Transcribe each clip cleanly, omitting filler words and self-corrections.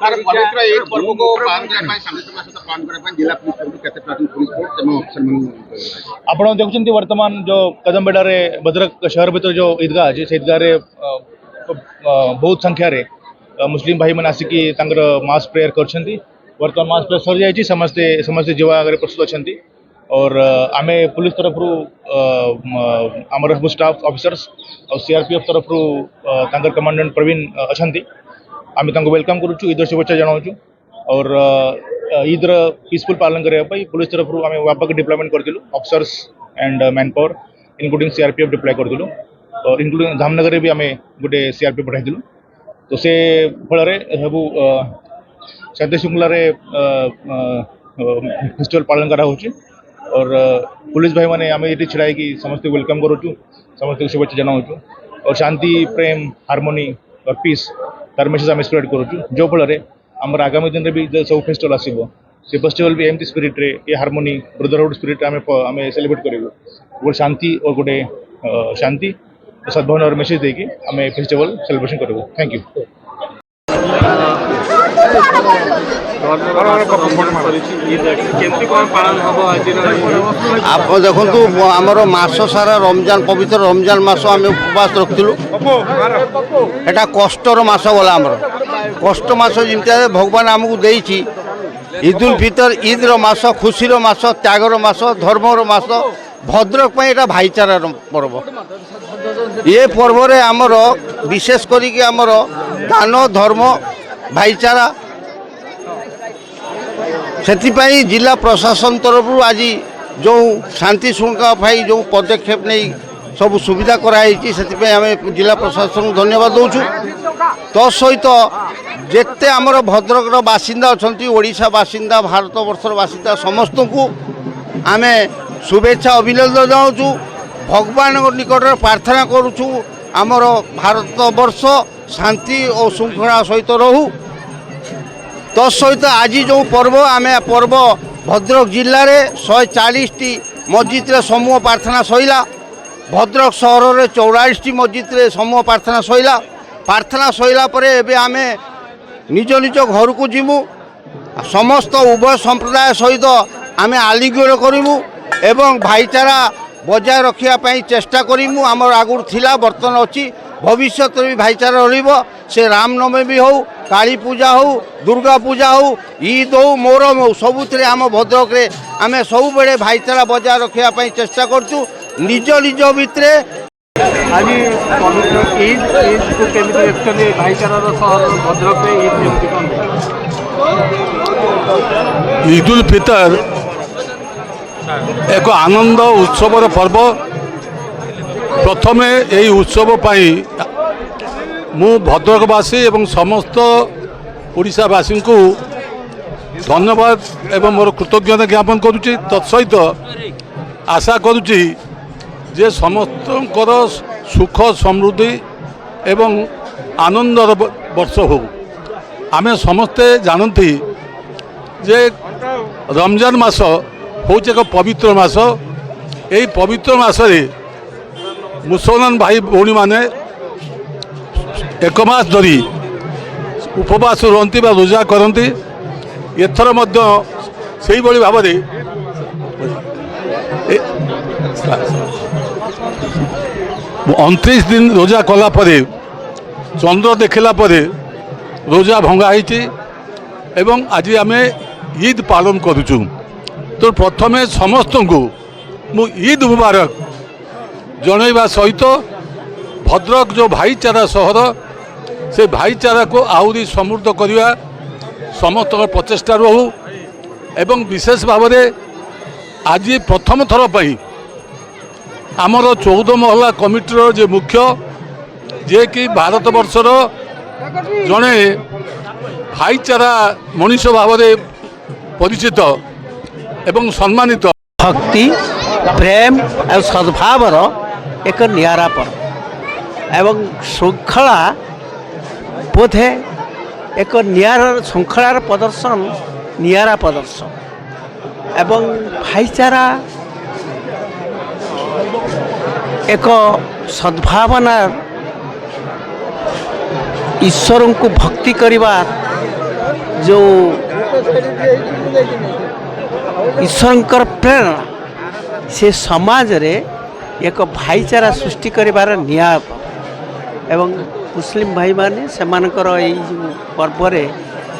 पवित्र एक पर्व को पालन करने शांतिपूर्ण सहित पालन करने जिला पुलिस तरफ केते प्राचीन पुलिस फोर्स एवं अफसर आपण देखुछंती वर्तमान जो कदमबेड़ा रे भद्रक शहर भीतर जो ईदगाह अछि से ईदगाह रे बहुत संख्या रे मुस्लिम भाई मन आसिकी तांकर मास प्रेयर करछंती। वर्तमान मास प्रेयर सर जायछि समस्ते समस्ते जीवा आगे प्रस्तुत अछंती और आमे पुलिस तरफ रु आमर सब स्टाफ ऑफिसर्स और सीआरपीएफ तरफ रु तांकर कमांडेंट प्रवीण अछंती। आमे तांको वेलकम करूछु ईद शुभेच्छा जणाउछु और ईद पीसफुल पालन करबा पई पुलिस तरफ रु आमे व्यापक डिप्लॉयमेंट करथिलु officers and man power including CRPF deploy करथिलु और इंक्लूडिंग धामनगर रे भी आमे गुटे सीआरपीएफ पठाइथिलु। तो से फल सब शांति श्रृंखला फेस्टिवल पालन करा होची और पुलिस भाई माने आमे ये छिड़ा कि समस्त वेलकम करूँ समस्त शुभेच्छा जनाऊँ और शांति प्रेम हार्मोनी और पीस तार मेसेज आम स्प्रेड करूँ जो फल आम आगामी दिन में भी सब फेस्टिवल आसो से फेस्टिवल भी एमती स्पिरिट रे ये हार्मोनी ब्रदरहुड स्पिरिट आम सेलिब्रेट करूँ गोटे शांति और गोटे शांति सद्भावना और मेसेज देकी आम फेस्टिवल सेलिब्रेशन करूँ। Thank you. आप देखु आमर मास सारा रमजान पवित्र रमजान मास आम उपवास रखिलु एटा कष्टर मास गला आमर कष्ट मास जमी भगवान आमको देइछि ईद उल फितर ईद मास खुशी मास त्यागर मास धर्मर मास भद्रक एटा भाईचारा पर्व ये पर्व रे आमर विशेष करिक आमर दान धर्म भाईचारा से जिला प्रशासन तरफ आज जो शांति श्रृंखला भाई जो पदक्षेप नहीं सब सुविधा कराई से आम जिला प्रशासन धन्यवाद दौचु। तो सहित जिते आमर भद्रक बासिंदा अच्छा ओडिशा बासिंदा भारत वर्षर बासिंदा समस्त को आम शुभेच्छा अभिनंदन जनाऊँ भगवान निकट प्रार्थना करुचु आमर भारत वर्ष शांति और श्रृंखला सहित रहू। तत्सहित आज जो पर्व आम पर्व भद्रक जिले में 140 मस्जिद रे समूह प्रार्थना सैला भद्रक सहर में 44 मस्जिद रे समूह प्रार्थना सैला पर एबे आम निज निज घर को जीमु समस्त उभय संप्रदाय सहित आम आलिंगन करूँ एवं भाईचारा बजाय रखापी चेष्टा करूँ आमर आगुर थिला बर्तमान अच्छी भविष्य भी भाईचारा रहिबो से रामनवमी हो काली पूजा हो दुर्गा पूजा हो ईद हो मोहरम हो सबुत आम भद्रक रे आम सब बेले भाईचारा बजाय रखापी चेष्टा करूँ निज निज भितर आज पवित्र ईद को केमिति एक्चुअली भाईचारा भद्रक रे ईद उल फितर एक आनंद उत्सवर पर्व प्रथमे यही उत्सव पाई मु भद्रकवासी एवं समस्त ओडिशावासी को धन्यवाद एवं मोर कृतज्ञता ज्ञापन करुच्ची। तत्सहित आशा करुच्ची जे समस्तकर सुख समृद्धि एवं आनंदर वर्ष हो। आमे समस्ते जानती जे रमजान मास हूँ एक पवित्र मास यही पवित्र मासरे मुसलमान भाई भौणी माने एक मास धरी उपवास रुहती रोजा करती एथर से भाव 29 दिन रोजा कला परे चंद्र देखला परे रोजा भंगा एवं आज आम ईद पालन करुचु। तो प्रथमे समस्त को मु ईद मुबारक जनइबा सहित भद्रक जो भाईचारा सहर से भाईचारा को आहुरी समृद्ध करवा समस्त प्रचेष्टा रहू एवं विशेष भाव में आज प्रथम थर पर आमर 14 महला कमिटर जे मुख्य जे कि भारत वर्षर जड़े भाईचारा मनीष भाव में परिचित एवं सम्मानित भक्ति प्रेम और सद्भावर एक नियारा पर्व एवं श्रृंखला बोधे एक नियारा श्रृंखलार प्रदर्शन नियारा प्रदर्शन एवं भाईचारा एक सद्भावनार ईश्वर को भक्ति करवा जो ईश्वर प्रेरणा से समाज रे एक भाईचारा सृष्टि करिवार नियाप एवं मुस्लिम भाई माने सेमानकर एई पर्व रे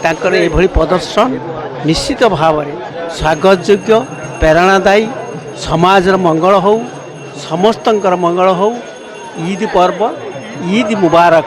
ताकर एभली प्रदर्शन निश्चित भाव में स्वागत योग्य प्रेरणादायी समाज मंगल हो समस्तंकर मंगल हो ईद पर्व ईद मुबारक।